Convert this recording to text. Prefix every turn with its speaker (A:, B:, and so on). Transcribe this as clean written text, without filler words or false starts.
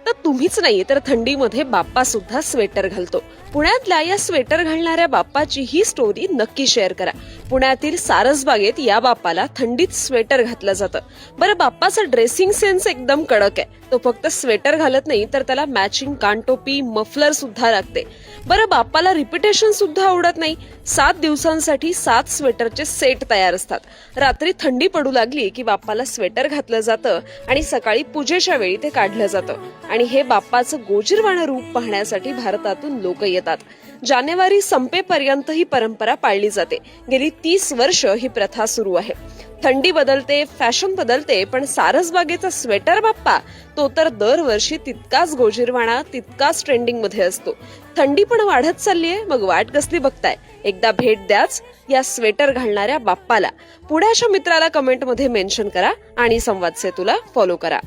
A: फक्त तुम्हीच नाही तर थंडीमध्ये बाप्पा सुद्धा स्वेटर घालतो. पुण्यातल्या या स्वेटर घालणाऱ्या बाप्पाची ही स्टोरी नक्की शेअर करा. पुण्यातील सारसबागेत या बाप्पाला थंडीत स्वेटर घातलं जातं. बरं, बाप्पाचा ड्रेसिंग सेन्स एकदम कडक आहे. तो फक्त स्वेटर घालत नाही तर त्याला मॅचिंग कानटोपी, मफलर सुद्धा लागते. बरं, बाप्पाला रिपिटेशन सुद्धा आवडत नाही. 7 दिवसांसाठी 7 स्वेटरचे सेट तयार असतात. रात्री थंडी पडू लागली की बाप्पाला स्वेटर घातलं जातं आणि सकाळी पूजेच्या वेळी ते काढलं जातं. आणि हे बाप्पाचं गोजीरवाणं रूप पाहण्यासाठी भारतातून लोक येतात. जानेवारी संपेपर्यंत ही परंपरा पाळली जाते. गेली 30 वर्ष ही प्रथा सुरू आहे. थंडी बदलते, फॅशन बदलते, पण सारसबागेचा स्वेटर बाप्पा तो तर दरवर्षी तितकाच गोजीरवाणा, तितकाच ट्रेंडिंग मध्ये असतो. थंडी पण वाढत चाललीये, मग वाट कसली बघताय? एकदा भेट द्याच या स्वेटर घालणाऱ्या बाप्पाला. पुण्याच्या मित्राला कमेंटमध्ये मेन्शन करा आणि संवाद सेतूला फॉलो करा.